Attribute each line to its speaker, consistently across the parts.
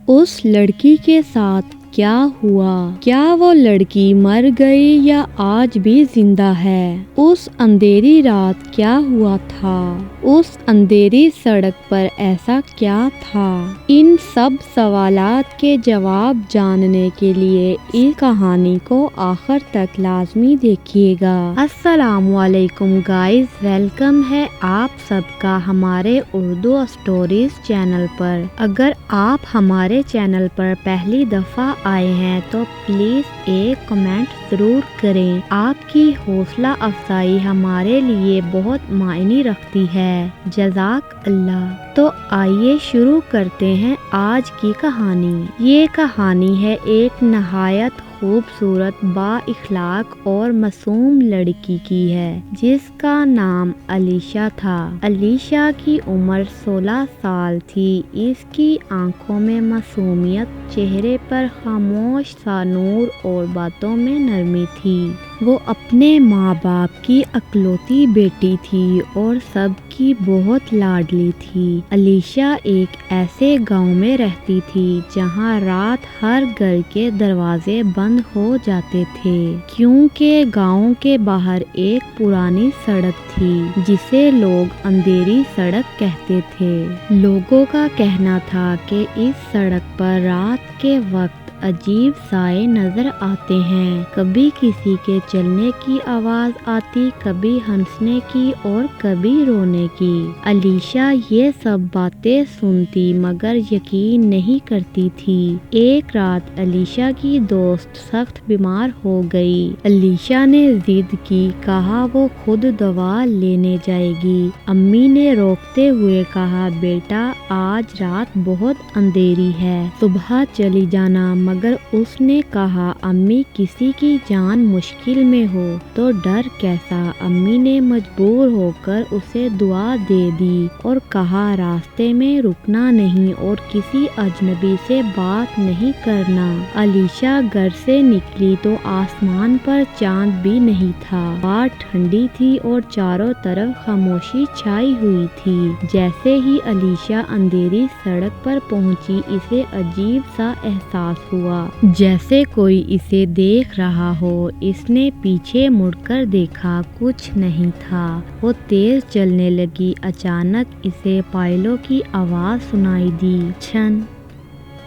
Speaker 1: اس لڑکی کے ساتھ کیا ہوا؟ کیا وہ لڑکی مر گئی یا آج بھی زندہ ہے؟ اس اندھیری رات کیا ہوا تھا؟ اس اندھیری سڑک پر ایسا کیا تھا؟ ان سب سوالات کے جواب جاننے کے لیے اس کہانی کو آخر تک لازمی دیکھیے گا۔ السلام علیکم گائز، ویلکم ہے آپ سب کا ہمارے اردو اسٹوریز چینل پر۔ اگر آپ ہمارے چینل پر پہلی دفعہ آئے ہیں تو پلیز ایک کمنٹ ضرور کریں، آپ کی حوصلہ افزائی ہمارے لیے بہت معنی رکھتی ہے، جزاک اللہ۔ تو آئیے شروع کرتے ہیں آج کی کہانی۔ یہ کہانی ہے ایک نہایت خوبصورت، با اخلاق اور معصوم لڑکی کی ہے جس کا نام علیشا تھا۔ علیشا کی عمر 16 سال تھی۔ اس کی آنکھوں میں معصومیت، چہرے پر خاموش سا نور اور باتوں میں نرمی تھی۔ وہ اپنے ماں باپ کی اکلوتی بیٹی تھی اور سب کی بہت لاڈلی تھی۔ علیشا ایک ایسے گاؤں میں رہتی تھی جہاں رات ہر گھر کے دروازے بند ہو جاتے تھے کیونکہ گاؤں کے باہر ایک پرانی سڑک تھی جسے لوگ اندھیری سڑک کہتے تھے۔ لوگوں کا کہنا تھا کہ اس سڑک پر رات کے وقت عجیب سائے نظر آتے ہیں، کبھی کسی کے چلنے کی آواز آتی، کبھی ہنسنے کی اور کبھی رونے کی۔ علیشا یہ سب باتیں سنتی مگر یقین نہیں کرتی تھی۔ ایک رات علیشا کی دوست سخت بیمار ہو گئی۔ علیشا نے ضد کی، کہا وہ خود دوا لینے جائے گی۔ امی نے روکتے ہوئے کہا، بیٹا آج رات بہت اندھیری ہے، صبح چلی جانا۔ مگر اس نے کہا، امی کسی کی جان مشکل میں ہو تو ڈر کیسا؟ امی نے مجبور ہو کر اسے دعا دے دی اور کہا، راستے میں رکنا نہیں اور کسی اجنبی سے بات نہیں کرنا۔ علیشا گھر سے نکلی تو آسمان پر چاند بھی نہیں تھا، ہوا ٹھنڈی تھی اور چاروں طرف خاموشی چھائی ہوئی تھی۔ جیسے ہی علیشا اندھیری سڑک پر پہنچی، اسے عجیب سا احساس ہوا جیسے کوئی اسے دیکھ رہا ہو۔ اس نے پیچھے مڑ کر دیکھا، کچھ نہیں تھا۔ وہ تیز چلنے لگی، اچانک اسے پائلوں کی آواز سنائی دی، چھن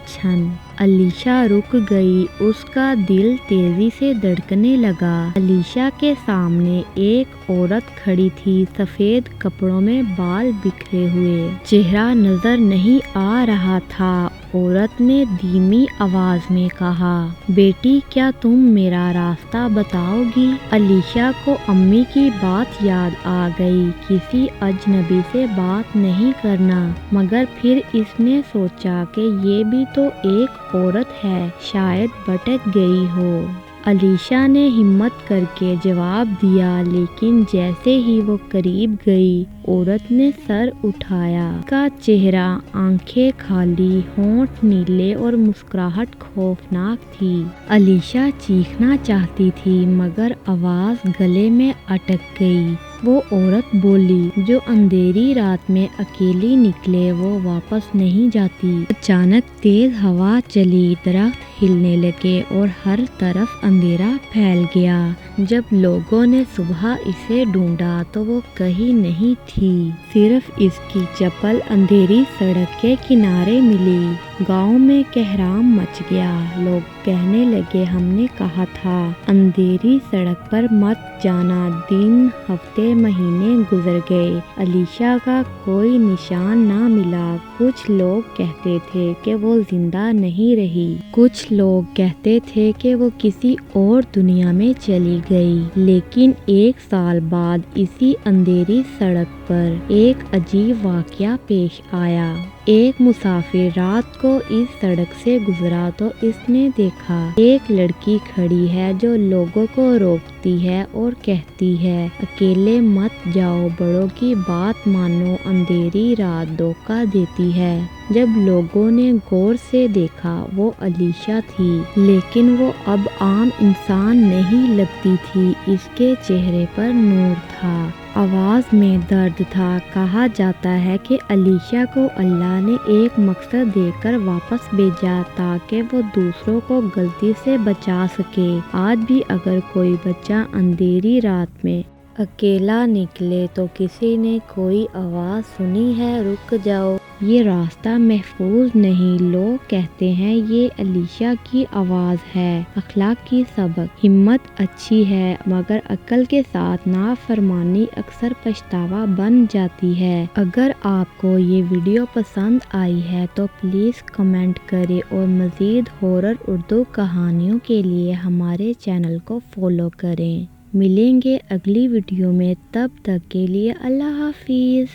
Speaker 1: چھن۔ علیشا رک گئی، اس کا دل تیزی سے دھڑکنے لگا۔ علیشا کے سامنے ایک عورت کھڑی تھی، سفید کپڑوں میں بال بکھرے ہوئے، چہرہ نظر نہیں آ رہا تھا۔ عورت نے دھیمی آواز میں کہا، بیٹی کیا تم میرا راستہ بتاؤ گی؟ علیشا کو امی کی بات یاد آ گئی، کسی اجنبی سے بات نہیں کرنا۔ مگر پھر اس نے سوچا کہ یہ بھی تو ایک عورت ہے، شاید بھٹک گئی ہو۔ علیشا نے ہمت کر کے جواب دیا، لیکن جیسے ہی وہ قریب گئی، عورت نے سر اٹھایا۔ اس کا چہرہ، آنکھیں کھلی، ہونٹ نیلے اور مسکراہٹ خوفناک تھی۔ علیشا چیخنا چاہتی تھی مگر آواز گلے میں اٹک گئی۔ وہ عورت بولی، جو اندھیری رات میں اکیلی نکلے وہ واپس نہیں جاتی۔ اچانک تیز ہوا چلی، درخت ہلنے لگے اور ہر طرف اندھیرا پھیل گیا۔ جب لوگوں نے صبح اسے ڈھونڈا تو وہ کہیں نہیں تھی، صرف اس کی چپل اندھیری سڑک کے کنارے ملی۔ گاؤں میں کہرام مچ گیا، لوگ کہنے لگے، ہم نے کہا تھا اندھیری سڑک پر مت جانا۔ دن، ہفتے، مہینے گزر گئے، علیشا کا کوئی نشان نہ ملا۔ کچھ لوگ کہتے تھے کہ وہ زندہ نہیں رہی، کچھ لوگ کہتے تھے کہ وہ کسی اور دنیا میں چلی گئی۔ لیکن ایک سال بعد اسی اندھیری سڑک پر ایک عجیب واقعہ پیش آیا۔ ایک مسافر رات کو اس سڑک سے گزرا تو اس نے دیکھا ایک لڑکی کھڑی ہے جو لوگوں کو روکتی ہے اور کہتی ہے، اکیلے مت جاؤ، بڑوں کی بات مانو، اندھیری رات دھوکہ دیتی ہے۔ جب لوگوں نے غور سے دیکھا، وہ علیشا تھی، لیکن وہ اب عام انسان نہیں لگتی تھی۔ اس کے چہرے پر نور تھا، آواز میں درد تھا۔ کہا جاتا ہے کہ علیشا کو اللہ نے ایک مقصد دے کر واپس بھیجا تاکہ وہ دوسروں کو غلطی سے بچا سکے۔ آج بھی اگر کوئی بچہ اندھیری رات میں اکیلا نکلے تو کسی نے کوئی آواز سنی ہے، رک جاؤ، یہ راستہ محفوظ نہیں، لوگ کہتے ہیں یہ علیشا کی آواز ہے۔ اخلاق کی سبق: ہمت اچھی ہے مگر عقل کے ساتھ نافرمانی اکثر پچھتاوا بن جاتی ہے۔ اگر آپ کو یہ ویڈیو پسند آئی ہے تو پلیز کمنٹ کریں اور مزید ہارر اردو کہانیوں کے لیے ہمارے چینل کو فالو کریں۔ ملیں گے اگلی ویڈیو میں، تب تک کے لیے اللہ حافظ۔